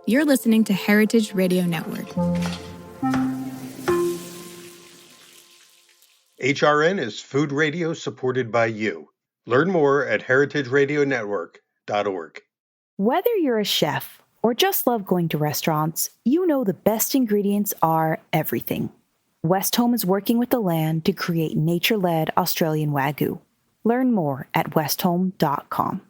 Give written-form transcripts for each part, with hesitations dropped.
You're listening to Heritage Radio Network. HRN is food radio supported by you. Learn more at heritageradionetwork.org. Whether you're a chef or just love going to restaurants, you know the best ingredients are everything. Westholme is working with the land to create nature-led Australian Wagyu. Learn more at westholme.com.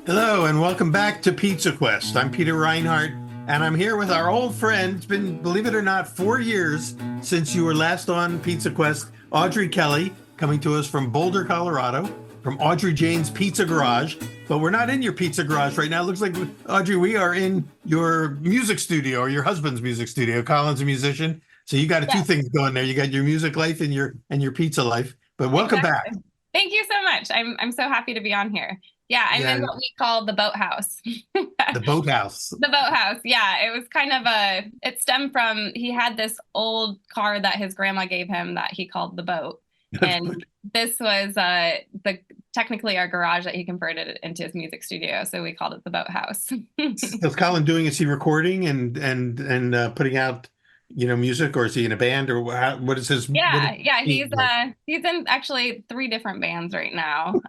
Hello and welcome back to Pizza Quest. I'm Peter Reinhardt and I'm here with our old friend. It's been, believe it or not, 4 years since you were last on Pizza Quest. Audrey Kelly, coming to us from Boulder, Colorado, from Audrey Jane's Pizza Garage. But we're not in your pizza garage right now. It looks like, Audrey, we are in your music studio, or your husband's music studio. Colin's a musician. So you got two things going there. You got your music life and your pizza life. But welcome back. Thank you so much. I'm so happy to be on here. Yeah, I'm in what we call the boathouse. The boathouse. The boathouse. Yeah, it was kind of it stemmed from, he had this old car that his grandma gave him that he called the boat. And this was technically our garage that he converted it into his music studio. So we called it the boathouse. What's Colin doing? Is he recording and putting out, music, or is he in a band, or what is his? He's in actually 3 different bands right now.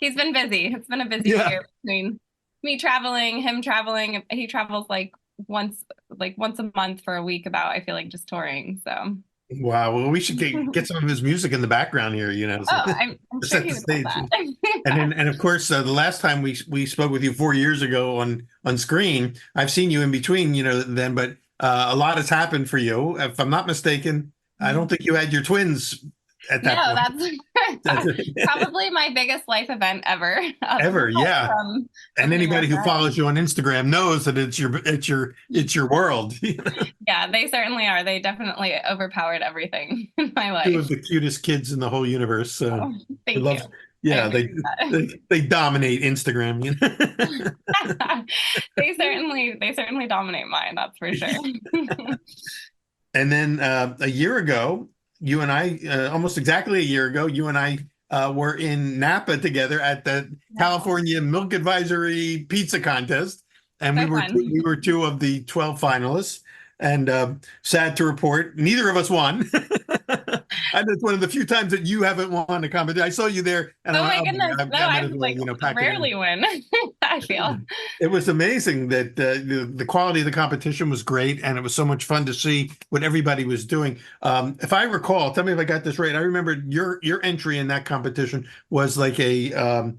He's been busy. It's been a busy year between me traveling, him traveling. He travels like once a month for a week I feel like just touring. So wow, well, we should get some of his music in the background here, So I'm sure he would love that. and of course, the last time we spoke with you 4 years ago on screen, I've seen you in between, then, but a lot has happened for you. If I'm not mistaken, I don't think you had your twins at that point. That's probably my biggest life event ever. Ever, yeah. And anybody who follows you on Instagram knows that it's your world. Yeah, they certainly are. They definitely overpowered everying in my life. 2 of the cutest kids in the whole universe. Thank you. Yeah, they dominate Instagram. They certainly dominate mine. That's for sure. And then a year ago, you and I, almost exactly a year ago, you and I were in Napa together at the California Milk Advisory Pizza Contest, and we were 2 of the 12 finalists. And sad to report, neither of us won. And it's one of the few times that you haven't won a competition. I saw you there. And my goodness. I rarely win, I feel. It was amazing that the quality of the competition was great. And it was so much fun to see what everybody was doing. If I recall, tell me if I got this right. I remember your entry in that competition was like a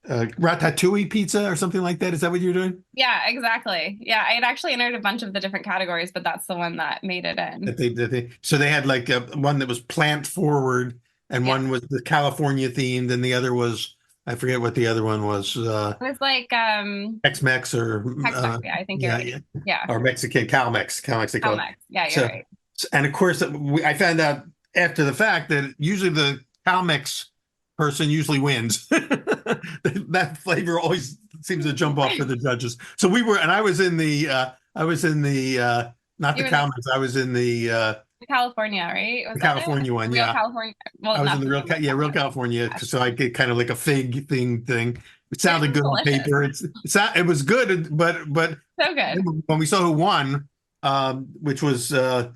ratatouille pizza or something like that. Is that what you're doing? Yeah, exactly. Yeah, I had actually entered a bunch of the different categories, but that's the one that made it in. So they had like one that was plant forward, and one was the California themed, and the other was, I forget what the other one was. It was like Tex-Mex or Tex-Mex, I think you're right. Yeah. Or Mexican, Cal-Mex they call it. Yeah, you're right. And of course, I found out after the fact that usually the Cal-Mex person usually wins. That flavor always seems to jump off for the judges. So I was in the not the Cal-Mex, I was in the California, right? The California one, Real California. Well, I was in the real California, so I get kind of like a fig thing. It sounded good on paper. It was good, but so good. When we saw who won, which was a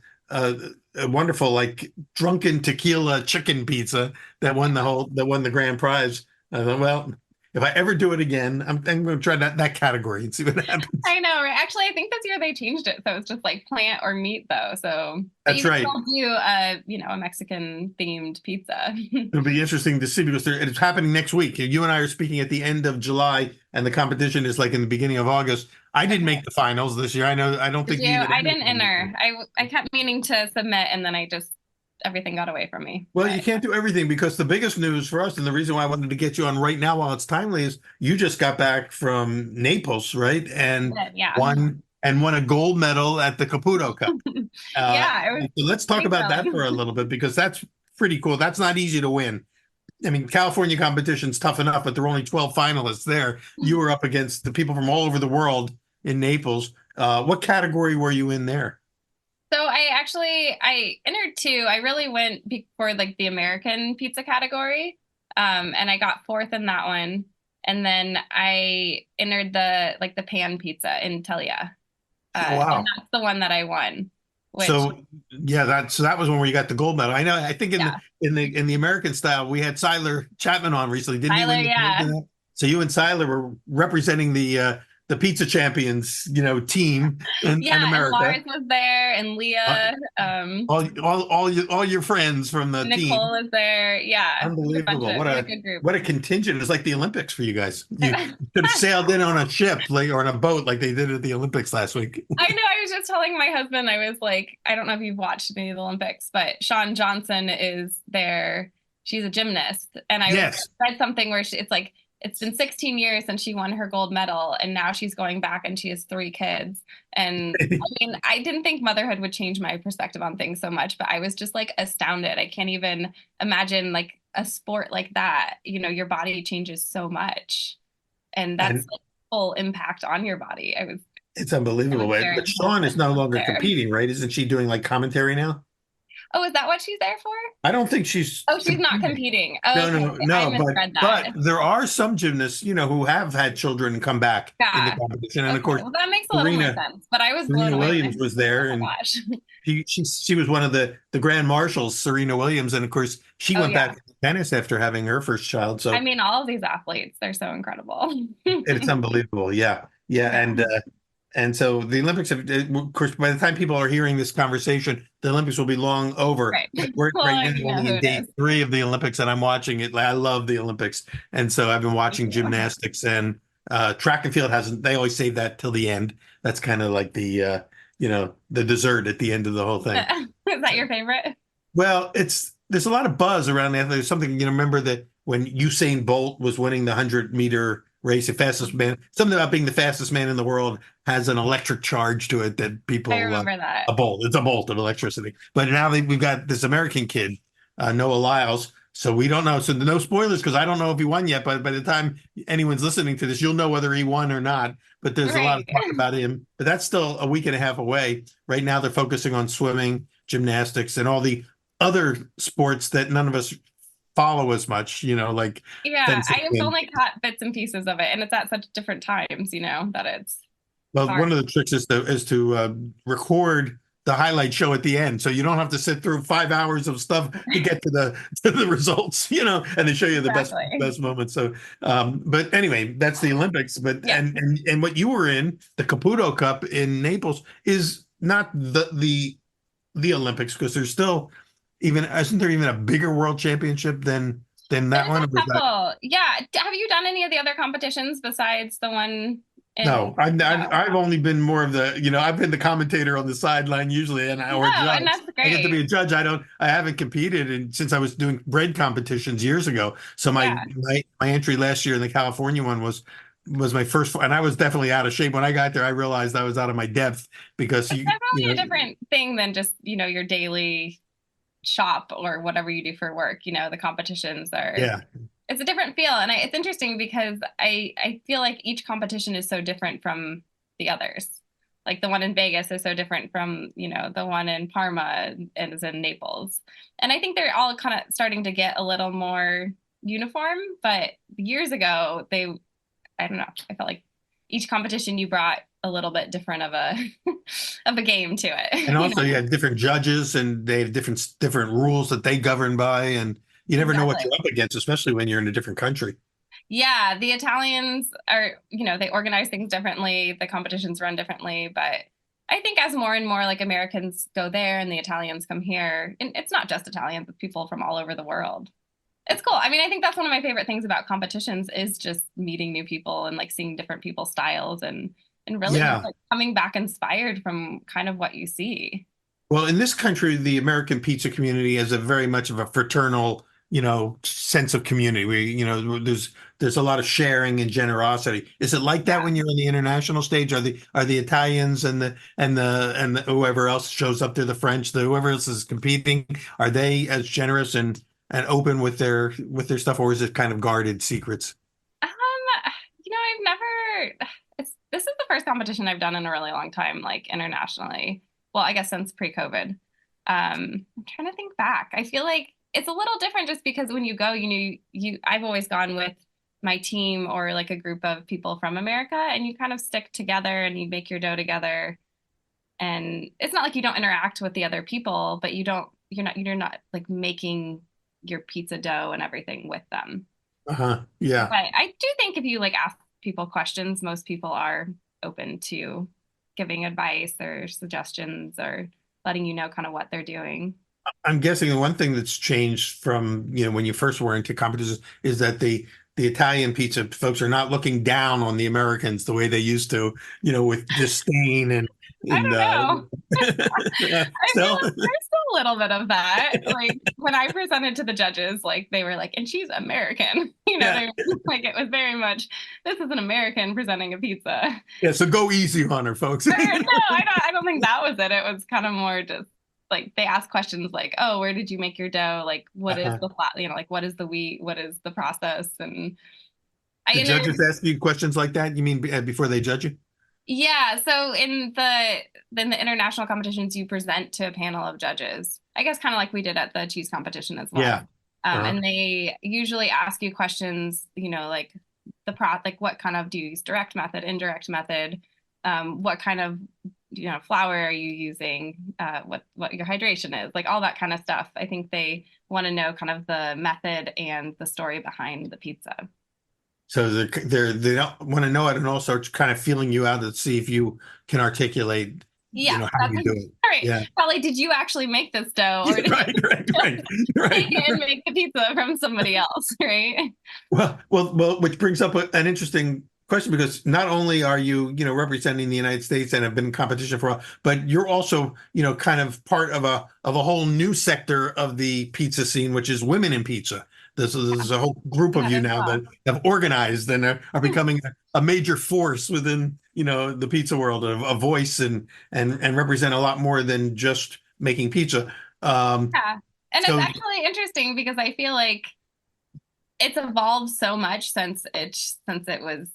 wonderful, like, drunken tequila chicken pizza that won the grand prize. I thought, well, if I ever do it again, I'm going to try that category and see what happens. I know, right? Actually, I think this year they changed it, so it's just like plant or meat, though. So that's right. Don't do a Mexican themed pizza. It'll be interesting to see because it's happening next week. You and I are speaking at the end of July, and the competition is like in the beginning of August. I didn't make the finals this year. I don't think you. I didn't enter. I kept meaning to submit, and then everything got away from me. Well, you can't do everything, because the biggest news for us, and the reason why I wanted to get you on right now while it's timely, is you just got back from Naples, right? And won a gold medal at the Caputo Cup. So let's talk about that for a little bit, because that's pretty cool. That's not easy to win. I mean, California competition's tough enough, but there were only 12 finalists there. You were up against the people from all over the world in Naples. What category were you in there? So I entered 2. I really went for like the American pizza category. And I got fourth in that one. And then I entered the pan pizza in Telia. Oh, And wow. that's the one that I won, which, So yeah, that was one where you got the gold medal. I know. I think in the yeah, in the American style, we had Siler Chapman on recently, didn't he? Tyler, Win the gold in yeah. that? So you and Siler were representing the pizza champions, team in Yeah, and America. Lars was there and Uh, Leah, all your friends from the team. Nicole was there. Yeah, it was a bunch Unbelievable. of, it was a good group. What a contingent. It's like the Olympics for you guys. You should have sailed in on a ship or on a boat like they did at the Olympics last week. I know. I was just telling my husband, I was like, I don't know if you've watched any of the Olympics, but Shawn Johnson is there. She's a gymnast. And Yes. read something where it's like, it's been 16 years since she won her gold medal, and now she's going back and she has 3 kids. And I mean, I didn't think motherhood would change my perspective on things so much, but I was just like astounded. I can't even imagine like a sport like that. Your body changes so much, and that's And like full impact on your body. it's I unbelievable. was very But impressed Sean is no longer there. competing, right? Isn't she doing like commentary now? Oh, is that what she's there for? I don't think she's Oh, she's not competing. competing. Oh, No, okay. no, I no. misread But that. there are some gymnasts, who have had children and come back into Yeah. competition. And of Okay. course, Well, that makes a little more Serena sense. But I was blown Serena away when Williams was oh there, my and gosh. she was one of the grand marshals, Serena Williams, and of course she Oh went yeah. back to tennis after having her first child. I So mean, all of these athletes, they're so incredible. it's unbelievable. Yeah, yeah, Yeah. and so the Olympics have, of course, by the time people are hearing this conversation, the Olympics will be long over. Right. But we're Well, right I now already know only who in it day is. 3 of the Olympics, and I'm watching it. I love the Olympics, and so I've been Me watching too. gymnastics and track and field hasn't. They always save that till the end. That's kind of like the dessert at the end of the whole thing. Is that your favorite? Well, there's a lot of buzz around that. There's something, remember that when Usain Bolt was winning the 100-meter race, the fastest man, something about being the fastest man in the world has an electric charge to it that I people, remember that. a bolt, it's a bolt of electricity. But now we've got this American kid, Noah Lyles. So we don't know. So no spoilers because I don't know if he won yet. But by the time anyone's listening to this, you'll know whether he won or not. But there's a lot Right. of talk about him. But that's still a week and a half away. Right now, they're focusing on swimming, gymnastics, and all the other sports that none of us follow as much, like Yeah, I fencing. have only caught bits and pieces of it, and it's at such different times, that it's Well, hard. one of the tricks is to record the highlight show at the end, so you don't have to sit through 5 hours of stuff to get to the results, and they show you the Exactly. best moments. So, but anyway, that's the Olympics. But Yeah. and what you were in, the Caputo Cup in Naples, is not the Olympics because there's still isn't there even a bigger world championship than that There's one? Or a was that couple. Yeah. Have you done any of the other competitions besides the one no? in no. I've only been more of I've been the commentator on the sideline usually, or a No, and judge. that's I get to be a great. judge. I haven't competed since I was doing bread competitions years ago. So Yeah. my entry last year in the California one was my first, and I was definitely out of shape when I got there. I realized I was out of my depth because It's definitely a different thing than just, your daily shop or whatever you do for work. The competitions yeah. it's a different feel. And it's interesting because I feel like each competition is so different from the others. Like the one in Vegas is so different from, the one in Parma and is in Naples. And I think they're all kind of starting to get a little more uniform. But years ago, I don't know, I felt like each competition you brought a little bit different of a of a game to it. And also you have different judges and they have different rules that they govern by, and you never know what Exactly. you're up against, especially when you're in a different country. Yeah, the Italians are, they organize things differently, the competitions run differently, but I think as more and more like Americans go there and the Italians come here, and it's not just Italians, it's people from all over the world. It's cool. I mean, I think that's one of my favorite things about competitions is just meeting new people and like seeing different people's styles and really just Yeah. like coming back inspired from kind of what you see. Well, in this country, the American pizza community has a very much of a fraternal, sense of community. There's a lot of sharing and generosity. Is it like that Yeah. when you're on the international stage? Are the Italians and whoever else shows up there, the French, whoever else is competing, are they as generous and open with their stuff, or is it kind of guarded secrets? Um, I've never this is the first competition I've done in a really long time, like internationally. Well, I guess since pre-COVID. I'm trying to think back. I feel like it's a little different just because when you go, I've always gone with my team or like a group of people from America, and you kind of stick together and you make your dough together. And it's not like you don't interact with the other people, but you're not like making your pizza dough and everything with them. Yeah. But I do think if you like ask people questions, most people are open to giving advice or suggestions or letting you know kind of what they're doing. I'm guessing the one thing that's changed from, when you first were into competitions is that the Italian pizza folks are not looking down on the Americans the way they used to, with disdain and I in don't know. I feel so like there's a little bit of that. Like when I presented to the judges, like they were like, and she's American. yeah. They like it was very much, this is an American presenting a pizza. Yeah, so go easy on her, folks. No, I don't think that was it. It was kind of more just like they asked questions like, oh, where did you make your dough? Like, what is the flat, like what is the wheat? What is the process? And The judges ask you questions like that? You mean before they judge you? yeah. So in the international competitions, you present to a panel of judges. I guess kind of like we did at the cheese competition as well. Yeah. And they usually ask you questions, like like what kind of do you use direct method, indirect method? What kind of flour are you using? What your hydration is, like all that kind of stuff. I think they want to know kind of the method and the story behind the pizza. So they don't want to know it and also kind of feeling you out to see if you can articulate, Yeah, how you do it. All right. Yeah. Probably, did you actually make this dough, or did right. take it and make the pizza from somebody else, right? Well, which brings up an interesting question, because not only are you, representing the United States and have been in competition for a while, but you're also, kind of part of a whole new sector of the pizza scene, which is women in pizza. There's a whole group of you now that have organized and are becoming a major force within, the pizza world, a voice and represent a lot more than just making pizza. Yeah. And it's actually interesting because I feel like it's evolved so much since it was,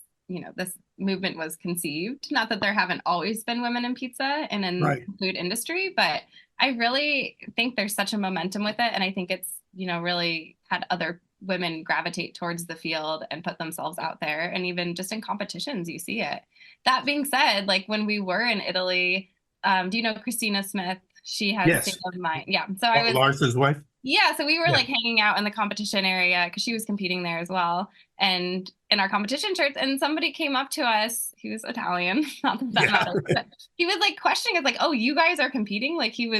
this movement was conceived. Not that there haven't always been women in pizza and in the food industry, but I really think there's such a momentum with it. And I think it's, really had other women gravitate towards the field and put themselves out there. And even just in competitions, you see it. That being said, like when we were in Italy, do you know Christina Smith? She has State of Mind. Yeah. So I was Lars's wife. Yeah, so we were like hanging out in the competition area because she was competing there as well, and in our competition shirts. And somebody came up to us. He was Italian, not that that matters. But he was like questioning us, like, "Oh, you guys are competing?" Like he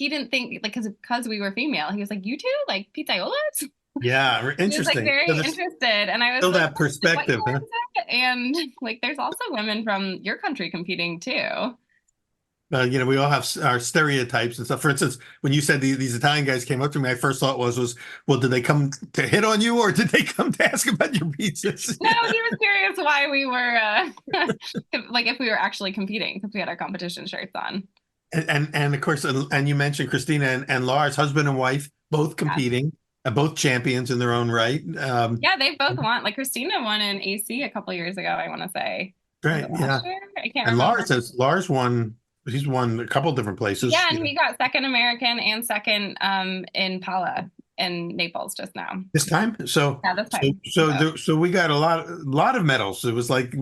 didn't think like because we were female. He was like, "You two, like pizzaiolas?" Yeah, interesting. He was like very interested, and I was still like, that perspective. Huh? And like, there's also women from your country competing too. We all have our stereotypes and stuff. For instance, when you said these Italian guys came up to me, my first thought was, well, did they come to hit on you or did they come to ask about your pizzas? No, he was curious why we were like if we were actually competing because we had our competition shirts on. And of course, and you mentioned Christina and Lars, husband and wife, both competing, both champions in their own right. Yeah, they both won. Like Christina won in AC a couple of years ago, I want to say. Right. Yeah. I can't and remember. Lars won. He's won a couple different places. Yeah, and he got second American and second in Pala in Naples just now. This time? So yeah, this time. So we got a lot of medals. It was like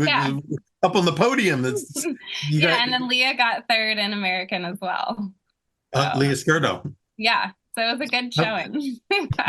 up on the podium. And then Leah got third in American as well. Leah Skirdo. Yeah. So it was a good showing.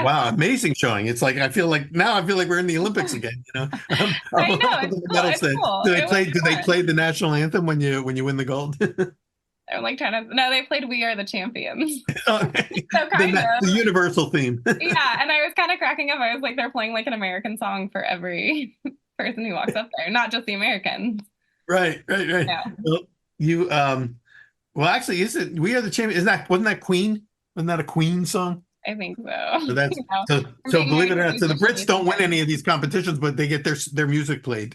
Wow, amazing showing. It's like I feel like we're in the Olympics again, I know. It's cool. Do they play the national anthem when you win the gold? They're like no, they played We Are the Champions. Okay. So the universal theme. Yeah, and I was kind of cracking up. I was like, they're playing like an American song for every person who walks up there, not just the Americans. Right. Yeah. Well, actually, is it We Are the Champions? Wasn't that Queen? Wasn't that a Queen song? I think so. So that's so believe it or not. So the Brits don't win any of these competitions, but they get their music played.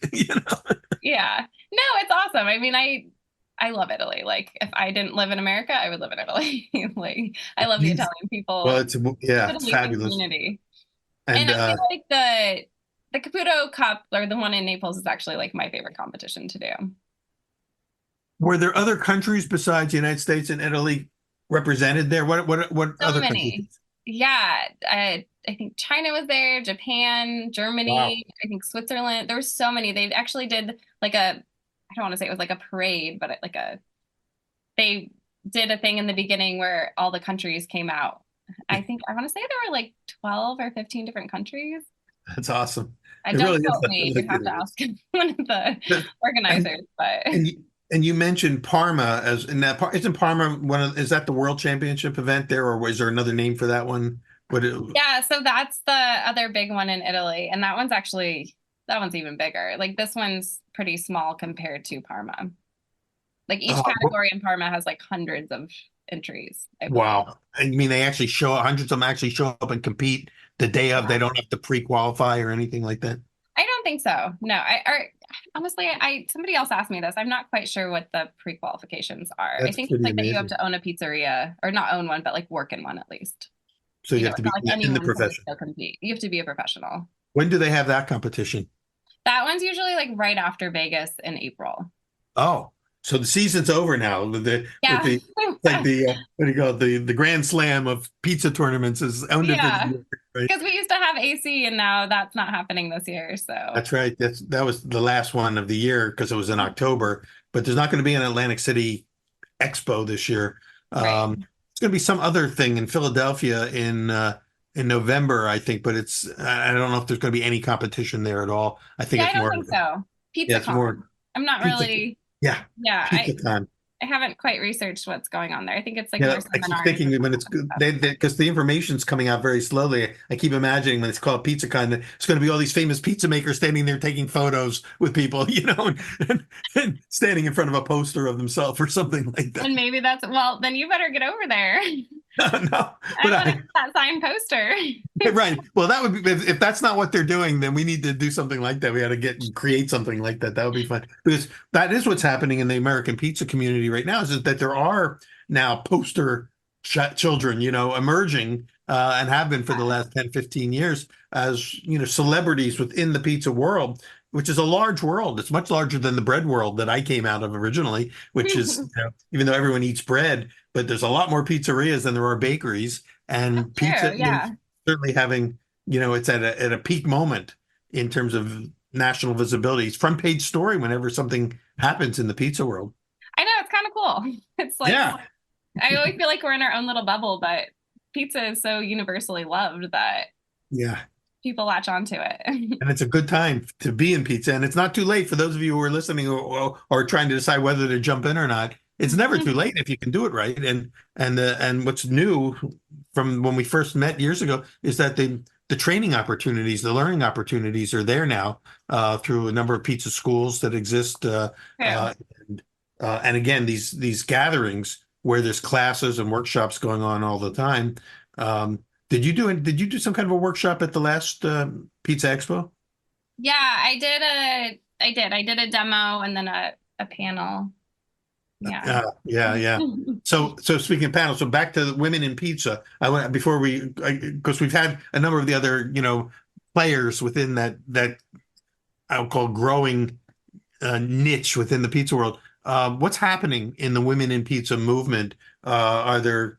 Yeah. No, it's awesome. I mean, I love Italy. Like, if I didn't live in America, I would live in Italy. Like, I love the Italian people. Well, it's fabulous community. And I feel like the Caputo Cup, or the one in Naples, is actually like my favorite competition to do. Were there other countries besides the United States and Italy represented there? What other countries? Yeah, I think China was there, Japan, Wow. Germany, I think Switzerland. There were so many. They actually did like I don't want to say it was like a parade, but they did a thing in the beginning where all the countries came out. I want to say there were like 12 or 15 different countries. That's awesome. I It don't really is. quote me. You'd have to ask one of the And organizers, but and you mentioned Parma as in that part. Isn't Parma is that the World Championship event there, or was there another name for that one? yeah, so that's the other big one in Italy. And that one's even bigger. Like this one's pretty small compared to Parma. Like each uh, category in Parma has like hundreds of entries, I believe. wow. I mean, they actually hundreds of them actually show up and compete the day of. They don't have to pre-qualify or anything like that. I don't think so. No, honestly, somebody else asked me this. I'm not quite sure what the pre-qualifications are. I That's think it's pretty like that you have amazing. to own a pizzeria or not own one, but like work in one at least. So you have It's to be not like in the anyone can profession. still compete. You have to be a professional. When do they have that competition? That one's usually like right after Vegas in April. Oh, so the season's over now Yeah. like the what do you call it? The Grand Slam of pizza tournaments is ended for the Yeah. year, right? Because we used to have AC and now that's not happening this year. So That's right. That was the last one of the year because it was in October. But there's not going to be an Atlantic City Expo this year. right. It's going to be some other thing in Philadelphia in November, I think. But I don't know if there's going to be any competition there at all. I think Yeah, I it's don't more think so. yeah, it's PizzaCon. more I'm not pizza. really, Yeah, yeah, pizza time. I haven't quite researched what's going on there. I think it's like Yeah, more I keep seminars thinking and that when it's stuff. they because the information's coming out very slowly. I keep imagining when it's called PizzaCon, that it's going to be all these famous pizza makers standing there taking photos with people, and standing in front of a poster of themselves or something like that. And maybe well, then you better get over there. No, I but want to get that signed poster. right. Well, that would be if that's not what they're doing, then we need to do something like that. We got to create something like that. That would be fun because that is what's happening in the American pizza community right now. Is that there are now poster children, emerging and have been for the last 10, 15 years as celebrities within the pizza world, which is a large world. It's much larger than the bread world that I came out of originally, which is even though everyone eats bread, but there's a lot more pizzerias than there are bakeries. That's And pizza true. is Yeah. certainly having, it's at a peak moment in terms of national visibility. It's front page story whenever something happens in the pizza world. I know it's kind of cool. It's like Yeah. I always feel like we're in our own little bubble, but pizza is so universally loved that Yeah. people latch onto it. And it's a good time to be in pizza. And it's not too late for those of you who are listening or trying to decide whether to jump in or not. It's never too late if you can do it right. And what's new from when we first met years ago is that the training opportunities, the learning opportunities are there now through a number of pizza schools that exist. True. And again, these gatherings where there's classes and workshops going on all the time. Did you do some kind of a workshop at the last Pizza Expo? Yeah, I did a demo and then a panel. Yeah. Yeah. So speaking of panels, so back to the women in pizza. I went before because we've had a number of the other players within that I'll call growing niche within the pizza world. What's happening in the women in pizza movement? Are there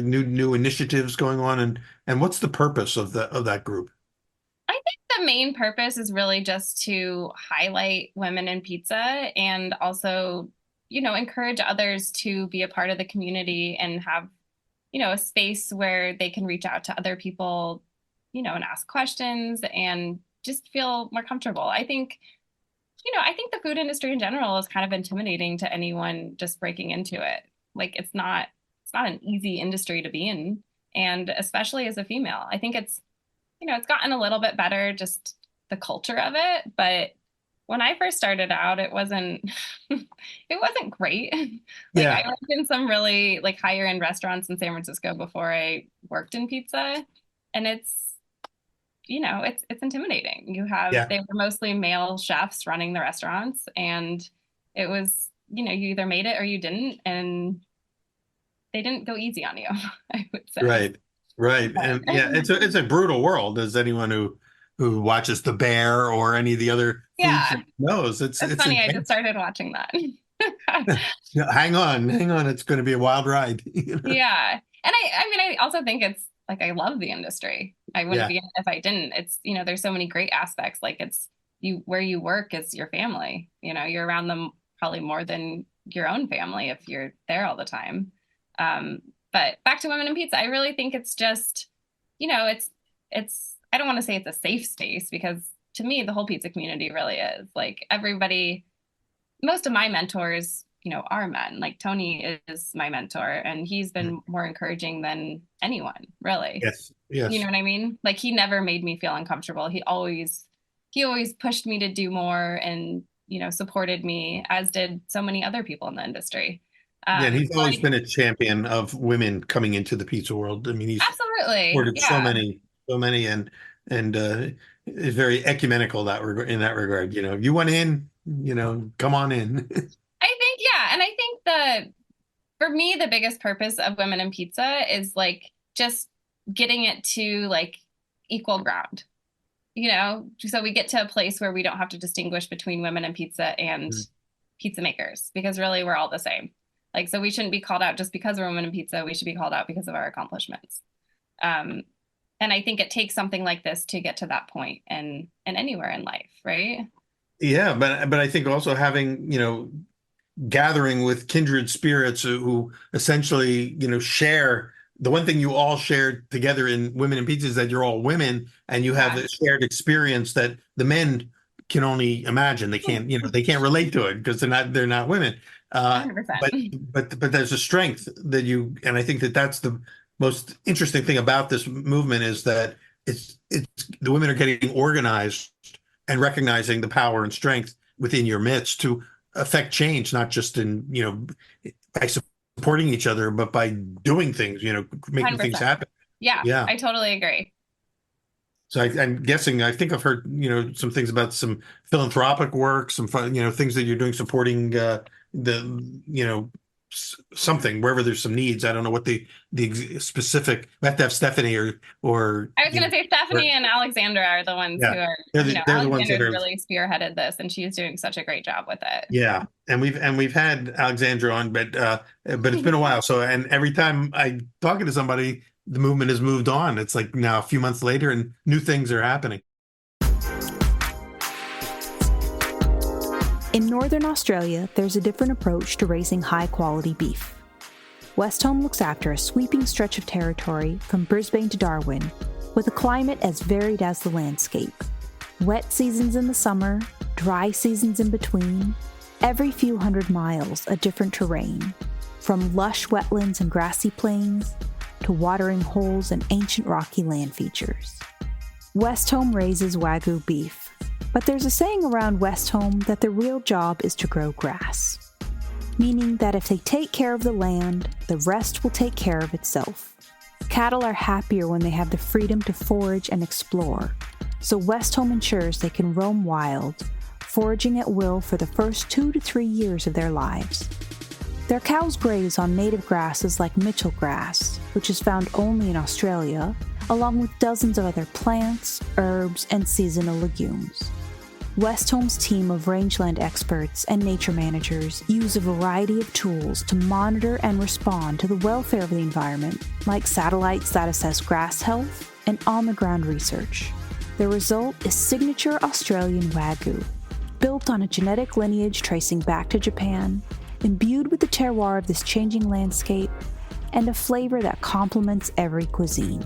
new initiatives going on, and what's the purpose of that group? I think the main purpose is really just to highlight women in pizza and also, encourage others to be a part of the community and have, a space where they can reach out to other people, and ask questions and just feel more comfortable. I think the food industry in general is kind of intimidating to anyone just breaking into it. Like it's not an easy industry to be in. And especially as a female, I think it's gotten a little bit better, just the culture of it. But when I first started out, it wasn't it wasn't great. Like I Yeah, worked in some really like higher end restaurants in San Francisco before I worked in pizza. And it's intimidating. yeah, They were mostly male chefs running the restaurants, and it was, you either made it or you didn't, and they didn't go easy on you, I would say. right, and yeah, it's a brutal world. As anyone who watches The Bear or any of the other food Yeah, shows knows, it's it's it's funny. I just intense. started watching that. Yeah, hang on, it's going to be a wild ride. Yeah. And I mean, I also think it's like, I love the industry. I wouldn't be in it if I didn't. It's, there's so many great aspects. Like, it's where you work is your family. You're around them probably more than your own family if you're there all the time. But back to Women in Pizza, I really think it's just, it's, I don't want to say it's a safe space, because to me, the whole pizza community really is. Like, everybody, most of my mentors, are men. Like, Tony is my mentor, and he's been more encouraging than anyone, really. Yes. You know what I mean? Like, he never made me feel uncomfortable. He always pushed me to do more, and, supported me, as did so many other people in the industry. And he's always been a champion of women coming into the pizza world. I mean, he's absolutely supported so many, and is very ecumenical in that regard. If you want in, come on in. I think, and I think for me, the biggest purpose of Women in Pizza is, like, just getting it to, like, equal ground. So we get to a place where we don't have to distinguish between women in pizza and pizza makers, because really we're all the same. Like, so we shouldn't be called out just because we're women in pizza. We should be called out because of our accomplishments. And I think it takes something like this to get to that point, and anywhere in life, right? Yeah, but I think also having, gathering with kindred spirits who essentially, share the one thing you all share together in Women in Pizza is that you're all women, and you have a shared experience that the men can only imagine. They can't, they can't relate to it because they're not women. 100%. But there's a strength that and I think that's the most interesting thing about this movement, is that it's the women are getting organized and recognizing the power and strength within your midst to affect change, not just in, by supporting each other, but by doing things, making 100%. things happen. Yeah, I totally agree. So I'm guessing, I think I've heard, some things about some philanthropic work, some fun, things that you're doing supporting something wherever there's some needs. I don't know what the specific. We have to have Stephanie or I was going to say Stephanie and Alexandra are the ones who are. They're the ones that are really spearheaded this, and she's doing such a great job with it. Yeah, and we've had Alexandra on, but it's been a while. So, and every time I talking to somebody, the movement has moved on. It's like now a few months later, and new things are happening. In Northern Australia, there's a different approach to raising high-quality beef. Westholme looks after a sweeping stretch of territory from Brisbane to Darwin, with a climate as varied as the landscape. Wet seasons in the summer, dry seasons in between, every few hundred miles a different terrain, from lush wetlands and grassy plains to watering holes and ancient rocky land features. Westholme raises Wagyu beef, but there's a saying around Westholme that the real job is to grow grass, meaning that if they take care of the land, the rest will take care of itself. Cattle are happier when they have the freedom to forage and explore, so Westholme ensures they can roam wild, foraging at will for the first 2 to 3 years of their lives. Their cows graze on native grasses like Mitchell grass, which is found only in Australia, along with dozens of other plants, herbs, and seasonal legumes. Westholme's team of rangeland experts and nature managers use a variety of tools to monitor and respond to the welfare of the environment, like satellites that assess grass health and on-the-ground research. The result is signature Australian Wagyu, built on a genetic lineage tracing back to Japan, imbued with the terroir of this changing landscape, and a flavor that complements every cuisine.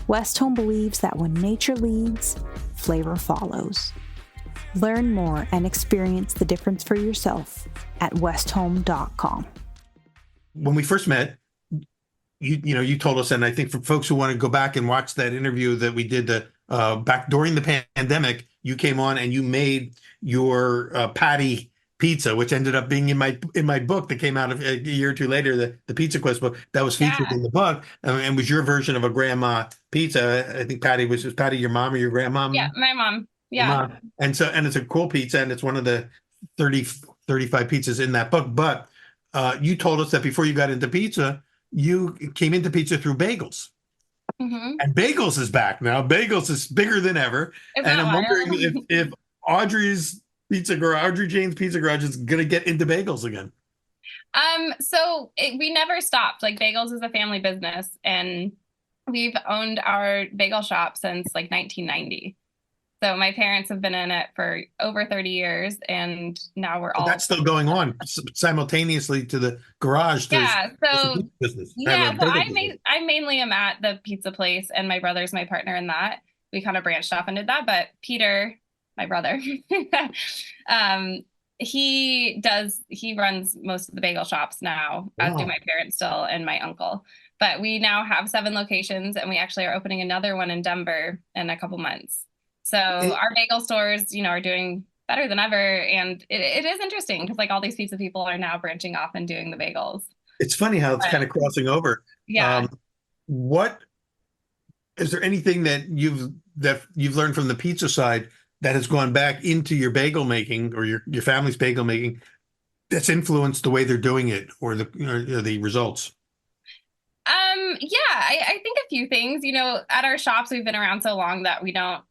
Westholme believes that when nature leads, flavor follows. Learn more and experience the difference for yourself at westholme.com. When we first met, you told us, and I think for folks who want to go back and watch that interview that we did back during the pandemic, you came on and you made your patty pizza, which ended up being in my book that came out a year or two later, the Pizza Quest book that was featured in the book, and was your version of a grandma pizza. I think Patty was Patty your mom or your grandma? Yeah, my mom. Yeah. And it's a cool pizza, and it's one of the 35 pizzas in that book. But you told us that before you got into pizza, you came into pizza through bagels. Mm-hmm. And bagels is back now. Bagels is bigger than ever. And I'm wondering if Audrey Jane's Pizza Garage is going to get into bagels again. So we never stopped. Like, bagels is a family business, and we've owned our bagel shop since like 1990. So my parents have been in it for over 30 years, and now we're all That's still going on simultaneously to the garage. There's yeah. a So pizza business. I have a yeah, so bagel business. I mainly am at the pizza place, and my brother's my partner in that. We kind of branched off and did that, but Peter, my brother, um, he runs most of the bagel shops now, as do Wow. my parents still and my uncle. But we now have 7 locations, and we actually are opening another one in Denver in a couple months. So It, our bagel stores, are doing better than ever, and it is interesting because like all these pizza people are now branching off and doing the bagels. it's funny how it's But kind of crossing over. yeah. What is there anything that you've learned from the pizza side that has gone back into your bagel making or your family's bagel making that's influenced the way they're doing it or the results? Yeah, I think a few things. At our shops, we've been around so long that we don't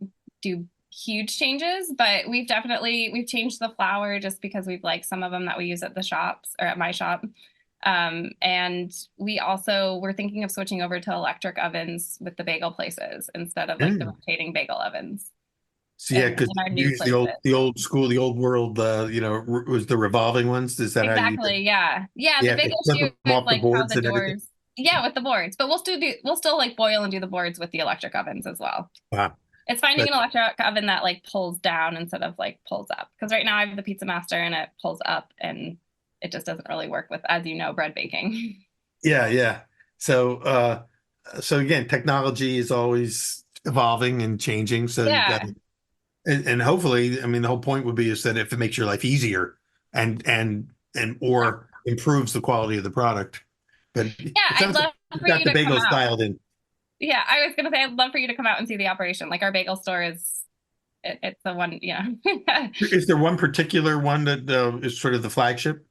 do huge changes, but we've changed the flour just because we've liked some of them that we use at the shops or at my shop. And we're thinking of switching over to electric ovens with the bagel places instead of like the rotating bagel ovens So yeah, in because our you new use places. the old school, the old world, was the revolving ones. Is that how you Exactly. Yeah. Yeah. The Yeah, they bagel flip shoe them is off the like how boards the and everything? doors. Yeah, with the boards, but we'll still like boil and do the boards with the electric ovens as well. Wow. It's finding That, an electric oven that like pulls down instead of like pulls up. Because right now I have the Pizza Master and it pulls up and it just doesn't really work with, as you know, bread baking. yeah, yeah. So so again, technology is always evolving and changing. So you got Yeah. and hopefully, I mean, the whole point would be is that if it makes your life easier and or improves the quality of the product. But Yeah, it I'd sounds like love you've for got you the to come bagels out. dialed in. Yeah, I was gonna say I'd love for you to come out and see the operation. Like our bagel store it's the one, yeah. Is there one particular one that is sort of the flagship?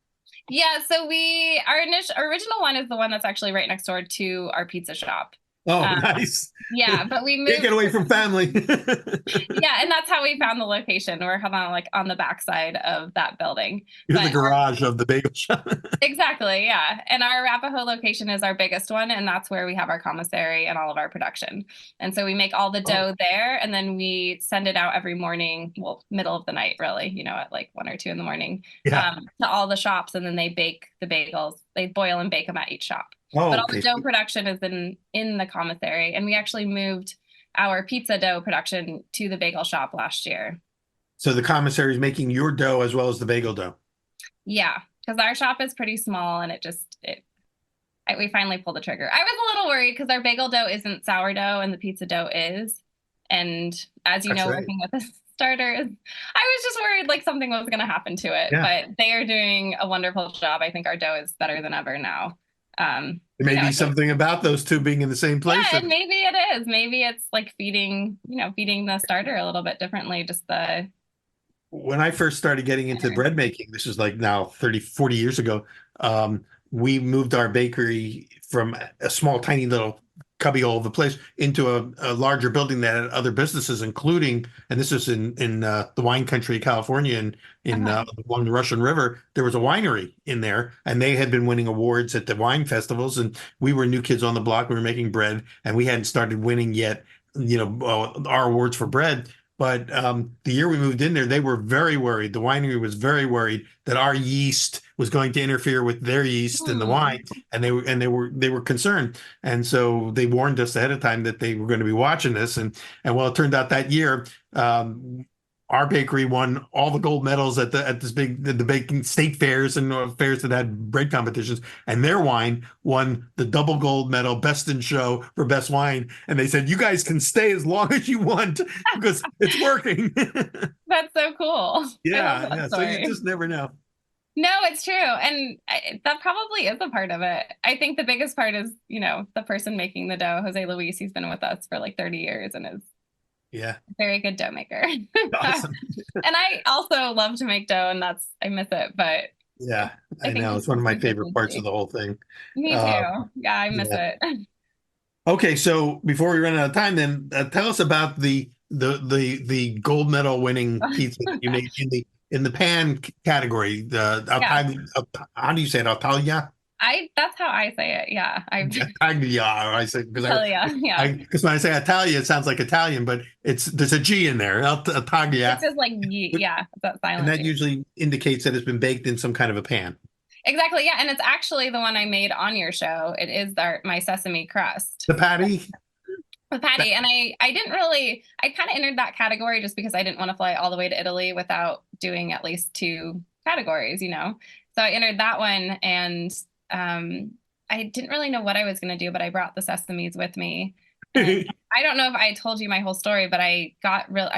Yeah, so our original one is the one that's actually right next door to our pizza shop. Oh, Um, nice. yeah, but we Can't get moved. away from family. Yeah, and that's how we found the location. We're kind of like on the backside of that building. You're the But garage of the bagel shop. exactly, yeah. And our Arapahoe location is our biggest one, and that's where we have our commissary and all of our production. And so we make all the Oh, dough there, and then we send it out every morning, well, middle of the night, really, at like 1 or 2 in the morning, yeah. to all the shops, and then they bake the bagels. They boil and bake them at each shop. Oh, But all the okay. dough production is in the commissary, and we actually moved our pizza dough production to the bagel shop last year. So the commissary is making your dough as well as the bagel dough. Yeah, because our shop is pretty small, and we finally pulled the trigger. I was a little worried because our bagel dough isn't sourdough and the pizza dough is. And as you That's know, right. working with the starters, I was just worried like something was going to happen to it. Yeah. But they are doing a wonderful job. I think our dough is better than ever now. There may be something about those two being in the same place. Yeah, and maybe it is. Maybe it's like feeding the starter a little bit differently. Just the When I first started getting into bread making, this is like now 30, 40 years ago, we moved our bakery from a small, tiny little cubbyhole of a place into a larger building that had other businesses, including, and this is in the wine country of California and along the Russian River, there was a winery in there, and they had been winning awards at the wine festivals, and we were new kids on the block. We were making bread, and we hadn't started winning yet, our awards for bread. But the year we moved in there, they were very worried. The winery was very worried that our yeast was going to interfere with their yeast in the wine, and they were concerned. And so they warned us ahead of time that they were going to be watching this. And well, it turned out that year, our bakery won all the gold medals at the baking state fairs and fairs that had bread competitions, and their wine won the double gold medal, best in show for best wine. And they said, "You guys can stay as long as you want because it's working." That's so cool. Yeah. So you just never know. No, it's true. And that probably is a part of it. I think the biggest part is, the person making the dough, Jose Luis. He's been with us for like 30 years and is a very good dough maker. Awesome. And I also love to make dough, and I miss it. But yeah, I think know. It's one of my favorite parts of the whole thing. Me too. Yeah, I miss it. Okay, so before we run out of time, then tell us about the gold medal winning pizza that you made in the pan category. How do you say it? Altalia? That's how I say it. Yeah. Taglia, I say because Yeah. because when I say Italia, it sounds like Italian, but there's a G in there. It's Taglia, just like yeah, that and silent that G. usually indicates that it's been baked in some kind of a pan. Exactly. Yeah, and it's actually the one I made on your show. It is my sesame crust The patty. with patty, and I didn't really. I kind of entered that category just because I didn't want to fly all the way to Italy without doing at least two categories, you know. So I entered that one, and I didn't really know what I was going to do, but I brought the sesames with me. And I don't know if I told you my whole story, but I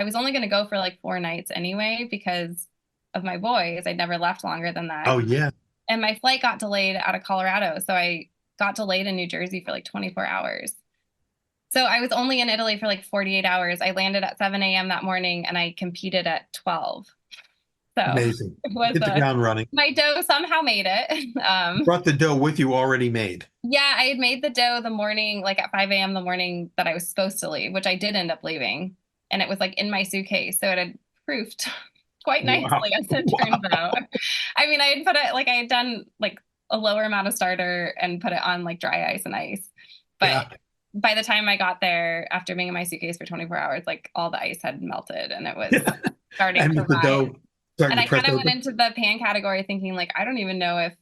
was only going to go for like 4 nights anyway because of my boys. I'd never left longer than that. Oh yeah. And my flight got delayed out of Colorado. So I got delayed in New Jersey for like 24 hours. So I was only in Italy for like 48 hours. I landed at 7 a.m. that morning and I competed at 12. So Amazing. it was Hit the ground running. my dough somehow made it. You brought the dough with you already made. Yeah, I had made the dough the morning, like at 5 a.m. the morning that I was supposed to leave, which I did end up leaving. And it was like in my suitcase. So it had proofed quite nicely as it turns out. I mean, I had put it like I had done like a lower amount of starter and put it on like dry ice and ice. But by the time I got there, after being in my suitcase for 24 hours, like all the ice had melted and it was starting to rise. And I kind of went into the pan category thinking like, I don't even know if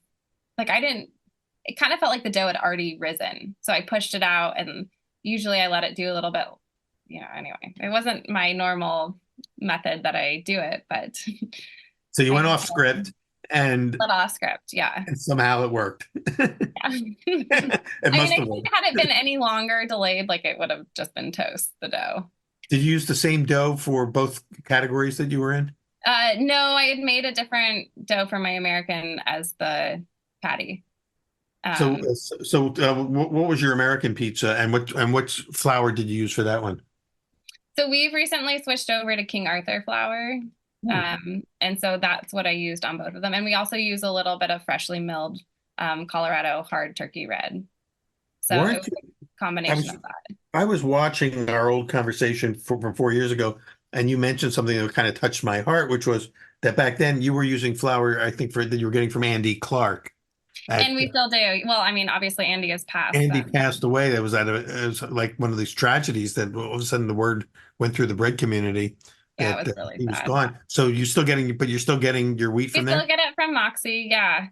like it kind of felt like the dough had already risen. So I pushed it out and usually I let it do a little bit, anyway, it wasn't my normal method that I do it, but. So you went off script and. Went off script, yeah. And somehow it worked. Yeah. I think had it been any longer delayed, like it would have just been toast, the dough. Did you use the same dough for both categories that you were in? No, I had made a different dough for my American as the patty. So what was your American pizza, and which flour did you use for that one? So we've recently switched over to King Arthur flour, and so that's what I used on both of them. And we also use a little bit of freshly milled Colorado hard turkey red. So it was a combination of that. I was watching our old conversation from 4 years ago, and you mentioned something that kind of touched my heart, which was that back then you were using flour, I think, that you were getting from Andy Clark. And we still do. Well, I mean, obviously Andy has passed. Andy passed away. It was like one of these tragedies that all of a sudden the word went through the bread community. Yeah, it was really he was gone. So you're still getting your wheat from there? We still get it from Moxie. Yeah.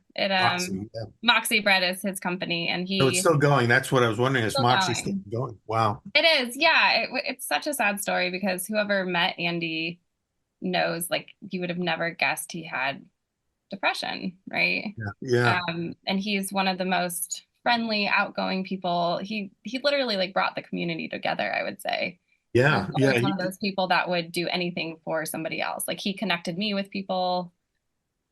Moxie Bread is his company, and So it's still going. That's what I was wondering. Is Moxie still going? Wow. It is. Yeah. It's such a sad story because whoever met Andy knows, like, you would have never guessed he had depression, right? Yeah. And he's one of the most friendly, outgoing people. He literally like brought the community together, I would say. Yeah. One of those people that would do anything for somebody else. Like he connected me with people.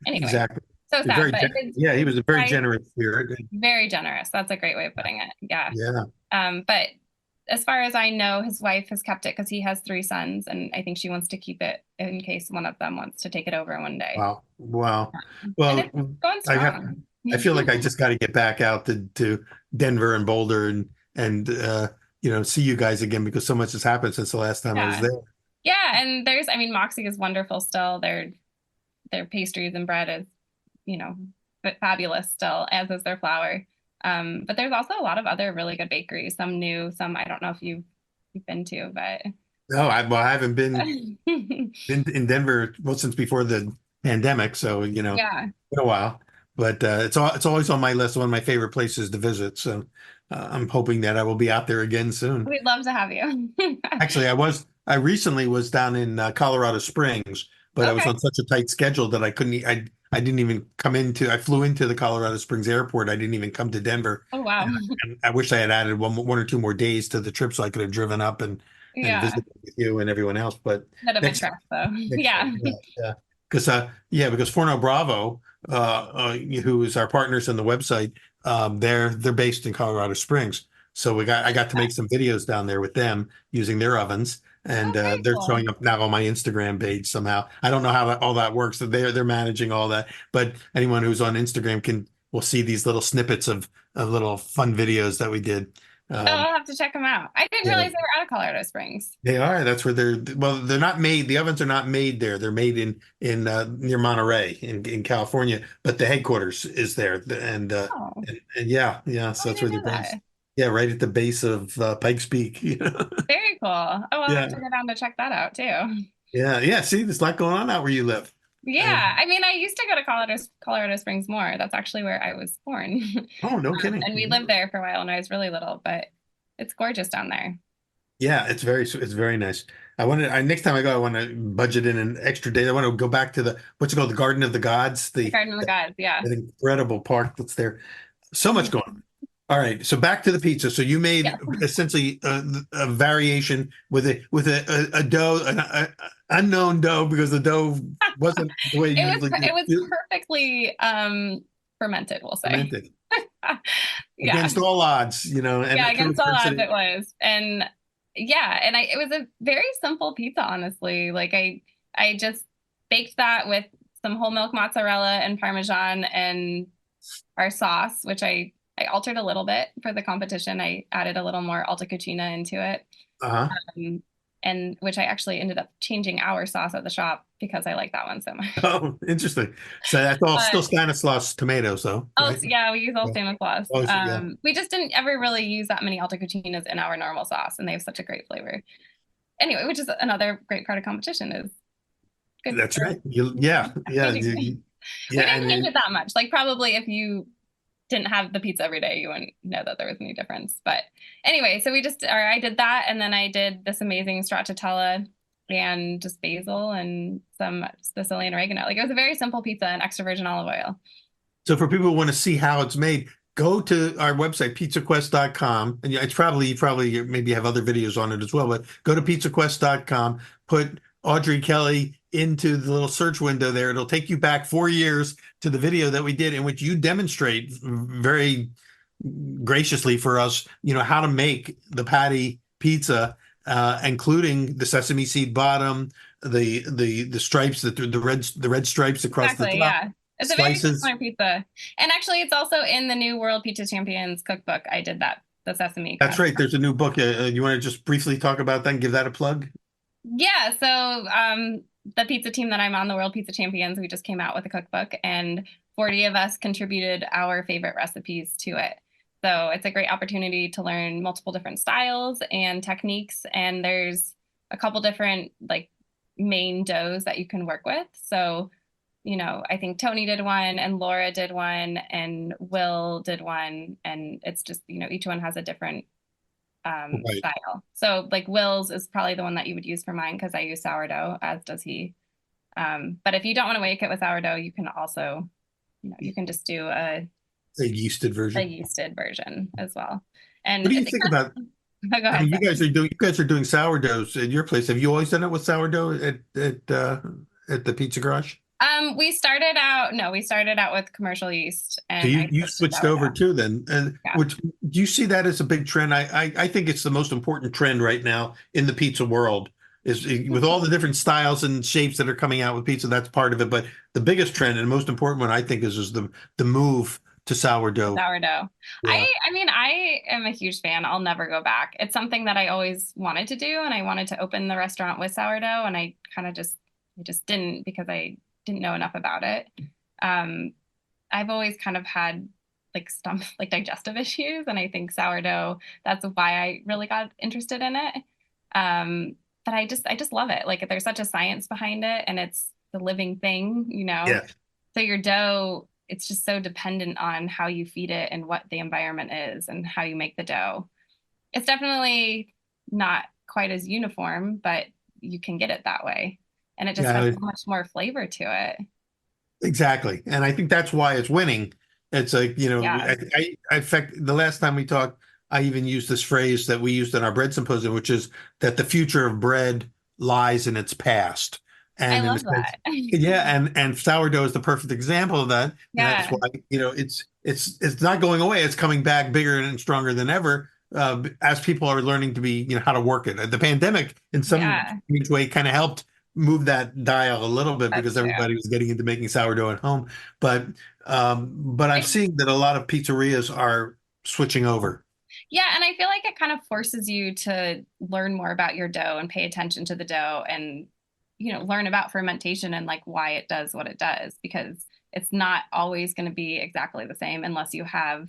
Anyway, exactly. So sad. He was a very generous spirit. Very generous. That's a great way of putting it. Yeah. Yeah. But as far as I know, his wife has kept it because he has 3 sons, and I think she wants to keep it in case one of them wants to take it over one day. Wow. Well, going strong. I feel like I just got to get back out to Denver and Boulder and see you guys again because so much has happened since the last time I was there. Yeah, and Moxie is wonderful still. Their pastries and bread is, fabulous still, as is their flour. But there's also a lot of other really good bakeries. Some new, some I don't know if you've been to, but no, I haven't been in Denver since before the pandemic. So it's been a while. But it's always on my list. One of my favorite places to visit. So I'm hoping that I will be out there again soon. We'd love to have you. Actually, I recently was down in Colorado Springs, but I was on such a tight schedule that I couldn't. I didn't even come into. I flew into the Colorado Springs airport. I didn't even come to Denver. Oh wow! And I wish I had added one or two more days to the trip so I could have driven up and visited with you and everyone else. But that'd have been trip though. Yeah. Because Forno Bravo, who is our partners on the website, they're based in Colorado Springs. So I got to make some videos down there with them using their ovens. And they're showing up now on my Instagram page somehow. I don't know how all that works. They're managing all that. But anyone who's on Instagram will see these little snippets of little fun videos that we did. Oh, I'll have to check them out. I didn't Yeah, realize they were out of Colorado Springs. they are. That's where they're not made. The ovens are not made there. They're made in near Monterey in California, but the headquarters is there. Oh, And yeah. So I that's where didn't they're know based. that. Yeah, right at the base of Pikes Peak. Very cool. Oh, I'll have Yeah, to go down to check that out too. yeah. See, there's a lot going on out where you live. Yeah, I mean, I used to go to Colorado Springs more. That's actually where I was born. Oh, no kidding. And we lived there for a while when I was really little, but it's gorgeous down there. Yeah, it's very nice. Next time I go, I want to budget in an extra day. I want to go back to what's it called, the Garden of the Gods, The Garden of the Gods, yeah. that incredible park that's there. So much going on. All right, so back to the pizza. So you made Yeah. essentially a variation with a dough, an unknown dough, because the dough wasn't the way you usually It was do. perfectly fermented, we'll say. Fermented Yeah. against all odds, and Yeah, a true against all odds person. it was. And yeah, and it was a very simple pizza, honestly. Like I just baked that with some whole milk mozzarella and Parmesan and our sauce, which I altered a little bit for the competition. I added a little more Alta Cucina into it. Uh-huh. And which I actually ended up changing our sauce at the shop because I like that one so much. Oh, interesting. So that's all still Stanislaus tomatoes, though, Oh, right? yeah, we use all Yeah. Stanislaus. Oh, yeah. We just didn't ever really use that many Alta Cucinas in our normal sauce, and they have such a great flavor. Anyway, which is another great part of competition is good. That's right. Yeah. We didn't change it that much. Like probably if you didn't have the pizza every day, you wouldn't know that there was any difference. But anyway, so I did that, and then I did this amazing stracciatella and just basil and some Sicilian oregano. Like it was a very simple pizza and extra virgin olive oil. So for people who want to see how it's made, go to our website, pizzaquest.com. And it's you probably maybe have other videos on it as well, but go to pizzaquest.com, put Audrey Kelly into the little search window there. It'll take you back 4 years to the video that we did in which you demonstrate very graciously for us, how to make the patty pizza, including the sesame seed bottom, the stripes, the red stripes across the top. Yeah. It's a very Slices. similar pizza. And actually, it's also in the new World Pizza Champions cookbook. I did that, the sesame. That's right. There's a new book. You want to just briefly talk about that and give that a plug? Yeah. So the pizza team that I'm on, the World Pizza Champions, we just came out with a cookbook, and 40 of us contributed our favorite recipes to it. So it's a great opportunity to learn multiple different styles and techniques. And there's a couple different main doughs that you can work with. So I think Tony did one, and Laura did one, and Will did one, and it's just, each one has a different Right. style. So Will's is probably the one that you would use for mine because I use sourdough, as does he. But if you don't want to make it with sourdough, you can also, you can just do a yeasted version. A yeasted version as well. And what do you think about? Go ahead. I mean, you guys are doing sourdoughs at your place. Have you always done it with sourdough at the Pizza Garage? We started out with commercial yeast, and So you switched over too then. Yeah. Which, do you see that as a big trend? I think it's the most important trend right now in the pizza world, is with all the different styles and shapes that are coming out with pizza. That's part of it, but the biggest trend and most important one, I think, is the move to sourdough. Yeah. I mean, I am a huge fan. I'll never go back. It's something that I always wanted to do, and I wanted to open the restaurant with sourdough, and I kind of just didn't, because I didn't know enough about it. I've always kind of had digestive issues, and I think sourdough, that's why I really got interested in it. But I just love it. Like, there's such a science behind it, and it's the living thing, Yeah. So your dough, it's just so dependent on how you feed it and what the environment is and how you make the dough. It's definitely not quite as uniform, but you can get it that way. And it just has so much more flavor to it. Exactly. And I think that's why it's winning. It's like, I in fact, the last time we talked, I even used this phrase that we used in our bread symposium, which is that the future of bread lies in its past. And I love that. Yeah, and sourdough is the perfect example of that. Yeah. And that's why, it's not going away. It's coming back bigger and stronger than ever, as people are learning to be, how to work it. The pandemic, in some way, kind of helped move that dial a little bit, because everybody was getting into making sourdough at home. But I'm seeing that a lot of pizzerias are switching over. Yeah, and I feel like it kind of forces you to learn more about your dough and pay attention to the dough and, learn about fermentation and like why it does what it does, because it's not always going to be exactly the same unless you have,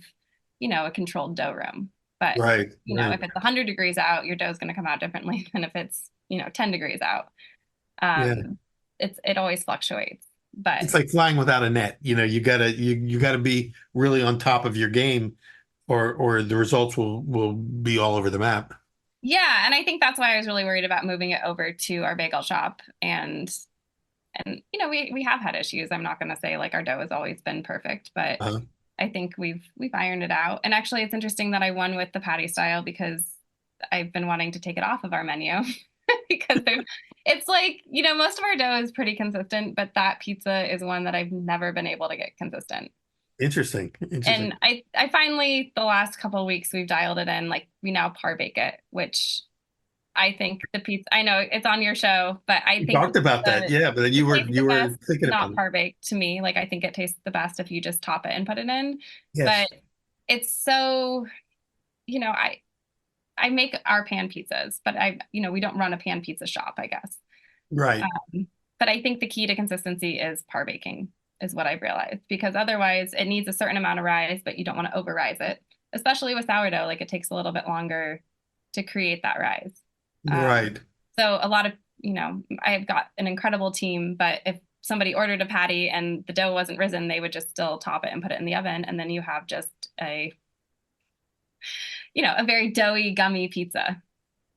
a controlled dough room. But, Right. Right. if it's 100 degrees out, your dough is going to come out differently than if it's, 10 degrees out. Yeah. It always fluctuates. But It's like flying without a net. You gotta be really on top of your game, or the results will be all over the map. yeah, and I think that's why I was really worried about moving it over to our bagel shop. And we have had issues. I'm not going to say like our dough has always been perfect, but Uh-huh. I think we've ironed it out. And actually, it's interesting that I won with the patty style because I've been wanting to take it off of our menu because it's like, most of our dough is pretty consistent, but that pizza is one that I've never been able to get consistent. Interesting. And Interesting. I finally, the last couple of weeks, we've dialed it in. Like we now par bake it, which I think the pizza, I know it's on your show, but I We think talked about that, the, yeah, but it you were tastes the you were best, thinking about not it. par baked to me. Like I think it tastes the best if you just top it and put it in. But Yes. it's so, you know, I I make our pan pizzas, but we don't run a pan pizza shop, I guess. Right. But I think the key to consistency is par baking, is what I've realized, because otherwise it needs a certain amount of rise, but you don't want to over rise it, especially with sourdough. Like it takes a little bit longer to create that rise. Right. So a lot of, I've got an incredible team, but if somebody ordered a patty and the dough wasn't risen, they would just still top it and put it in the oven. And then you have just a very doughy, gummy pizza.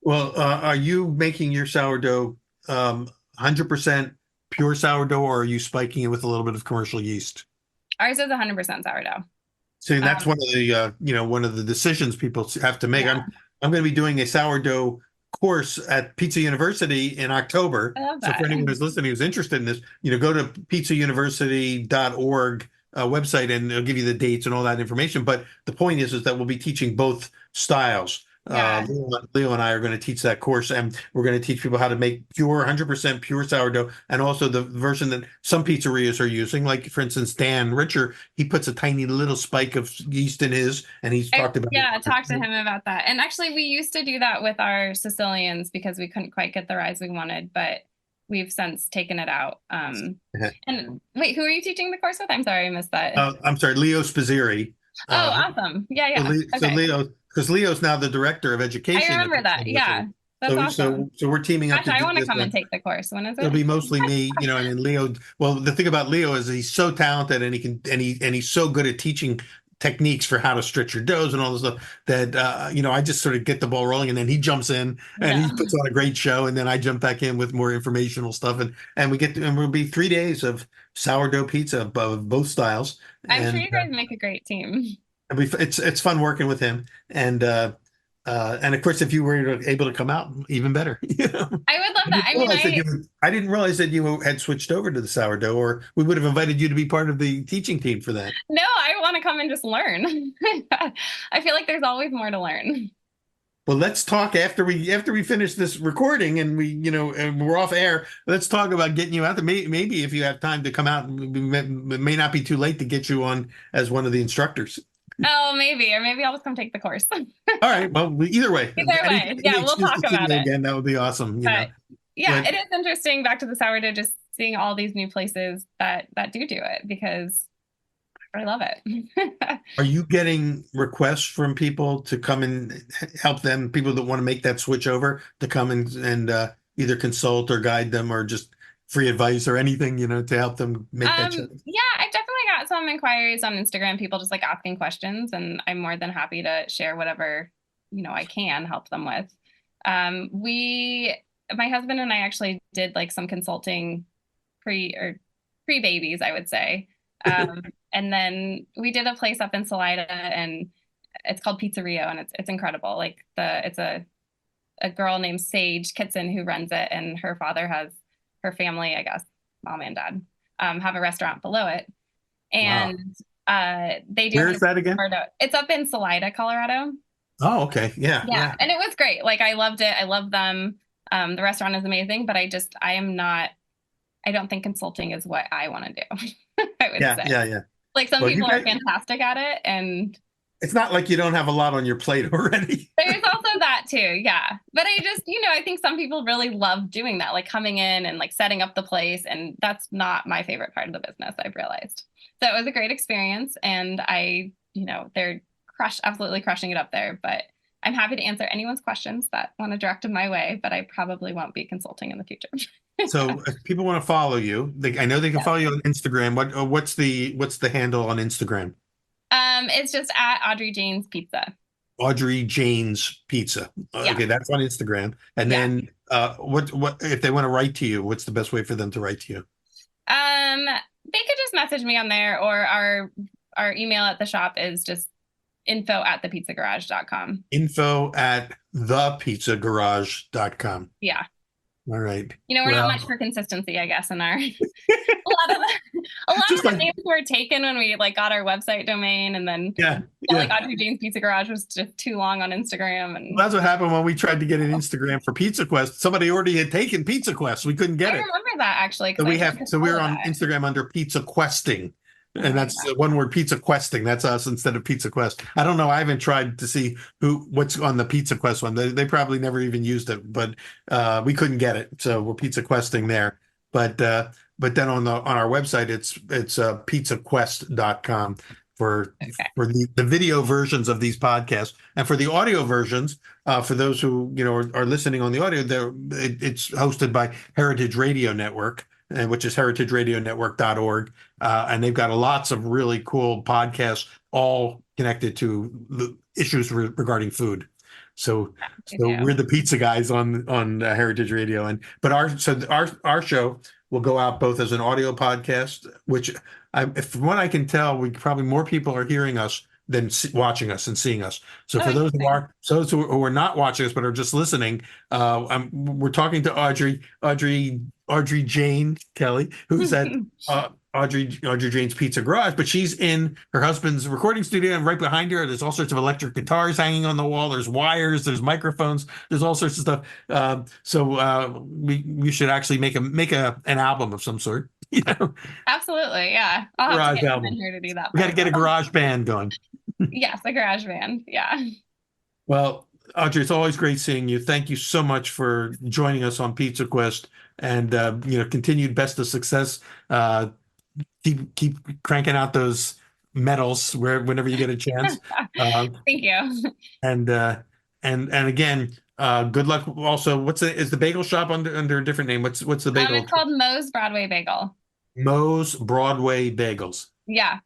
Well, are you making your sourdough 100% pure sourdough, or are you spiking it with a little bit of commercial yeast? Ours is 100% sourdough. See, that's Um, one of the decisions people have to make. yeah, I'm going to be doing a sourdough course at Pizza University in October. I love So for that. anyone who's listening who's interested in this, go to pizzauniversity.org website, and it'll give you the dates and all that information. But the point is that we'll be teaching both styles. Yeah. Leo and I are going to teach that course, and we're going to teach people how to make pure, 100% pure sourdough, and also the version that some pizzerias are using. Like, for instance, Dan Richer, he puts a tiny little spike of yeast in his, and he's talked about Yeah, talk to it. him about that. And actually, we used to do that with our Sicilians because we couldn't quite get the rise we wanted, but we've since taken it out. And wait, who are you teaching the course with? I'm sorry, I missed that. I'm sorry, Leo Spazzeri. Oh, Uh, awesome. Yeah, so, yeah. So Okay. Leo, because Leo's now the director of I education at remember the that. Yeah. university. That's So, awesome. we're teaming up Gosh, to I do want to this. come and take the course. When is It'll it? be mostly me, and then Leo. Well, the thing about Leo is he's so talented, and he's so good at teaching techniques for how to stretch your doughs and all this stuff that I just sort of get the ball rolling, and then he jumps in and Yeah. he puts on a great show, and then I jump back in with more informational stuff, and we'll be 3 days of sourdough pizza of both styles, I'm sure and you guys make a great team. it's fun working with him, and of course, if you were able to come out, even better. I would love I that. didn't I mean, realize that I didn't realize that you had switched over to the sourdough, or we would have invited you to be part of the teaching team for that. no, I want to come and just learn. I feel like there's always more to learn. Well, let's talk after we finish this recording, and and we're off air. Let's talk about getting you out there. Maybe if you have time to come out, it may not be too late to get you on as one of the instructors. Oh, maybe, or maybe I'll just come take the course. All right. Well, either way, Either way, yeah, any we'll excuse talk to see about you it. again, that would be awesome. But yeah, But it is interesting back to the sourdough, just seeing all these new places that do it because I love it. are you getting requests from people to come and help them, people that want to make that switch over, to come and either consult or guide them, or just free advice or anything, to help them make that change? Yeah, I've definitely got some inquiries on Instagram, people just like asking questions, and I'm more than happy to share whatever, I can help them with. My husband and I actually did like some consulting pre babies, I would say. And then we did a place up in Salida, and it's called Pizza Rio, and it's incredible. Like it's a girl named Sage Kitson who runs it, and her father has her family, I guess, mom and dad, have a restaurant below it. Wow. And they do. Where is that again? It's up in Salida, Colorado. Oh, okay. Yeah. Yeah, and it was great. Like I loved it. I love them. The restaurant is amazing, but I don't think consulting is what I want to do. I would say. Yeah. Like some Well, you people are guys, fantastic at it, and It's not like you don't have a lot on your plate already. There's also that too, yeah. But I just, I think some people really love doing that, like coming in and like setting up the place, and that's not my favorite part of the business, I've realized. So it was a great experience, and they're absolutely crushing it up there. But I'm happy to answer anyone's questions that want to direct them my way, but I probably won't be consulting in the future. So if people want to follow you, I know they can follow you on Instagram. What's the handle on Instagram? It's just at Audrey Jane's Pizza. Audrey Jane's Pizza. Yeah. Okay, that's on Instagram. And then what if they want to write to you, what's the best way for them to write to you? They could just message me on there, or our email at the shop is just info@thepizzagarage.com. info@thepizzagarage.com. Yeah. All right. We're not much for consistency, I guess, in our a lot of the names were taken when we got our website domain, and then Audrey Jane's Pizza Garage was just too long on Instagram. And that's what happened when we tried to get an Instagram for Pizza Quest. Somebody already had taken Pizza Quest. We couldn't get it. I remember that actually. So we're on Instagram under Pizza Questing. And that's one word, Pizza Questing. That's us instead of Pizza Quest. I don't know. I haven't tried to see what's on the Pizza Quest one. They probably never even used it, but we couldn't get it. So we're Pizza Questing there. But then on our website, it's pizzaquest.com for the video versions of these podcasts, and for the audio versions, for those who are listening on the audio, it's hosted by Heritage Radio Network, which is heritageradionetwork.org. And they've got lots of really cool podcasts, all connected to the issues regarding food. So we're the pizza guys on Heritage Radio, but our show will go out both as an audio podcast, which from what I can tell, probably more people are hearing us than watching us and seeing us. So for those who are not watching us but are just listening, we're talking to Audrey Jane Kelly, who's at Audrey Jane's Pizza Garage, but she's in her husband's recording studio, and right behind her, there's all sorts of electric guitars hanging on the wall. There's wires, there's microphones, there's all sorts of stuff. So we should actually make an album of some sort. Absolutely, yeah. I'll have to get in here to do that. We got to get a garage band going. Yes, a garage band. Yeah. Well, Audrey, it's always great seeing you. Thank you so much for joining us on Pizza Quest, and continued best of success. Keep cranking out those medals whenever you get a chance. Thank you. And again, good luck. Also, is the bagel shop under a different name? What's the bagel? It's called Moe's Broadway Bagel. Moe's Broadway Bagels. Yeah.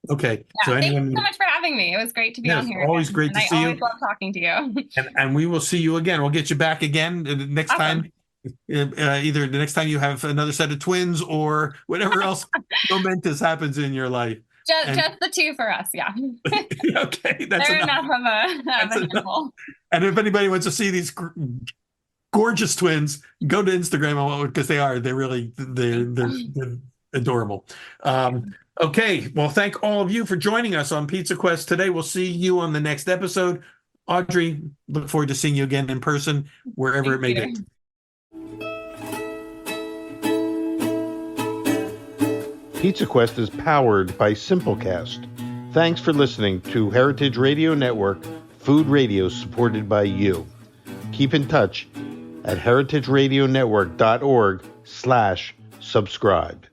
Okay. Yeah. So thank you so much for having me. It was great to be on here. Always great to see you. I always love talking to you. And we will see you again. We'll get you back again next time. Either the next time you have another set of twins or whatever else momentous happens in your life. Just the two for us, yeah. Okay, that's enough of a handful. And if anybody wants to see these gorgeous twins, go to Instagram because they're adorable. Okay, well, thank all of you for joining us on Pizza Quest today. We'll see you on the next episode. Audrey, look forward to seeing you again in person, wherever it may be. Pizza Quest is powered by Simplecast. Thanks for listening to Heritage Radio Network, food radio supported by you. Keep in touch at heritageradionetwork.org/subscribe.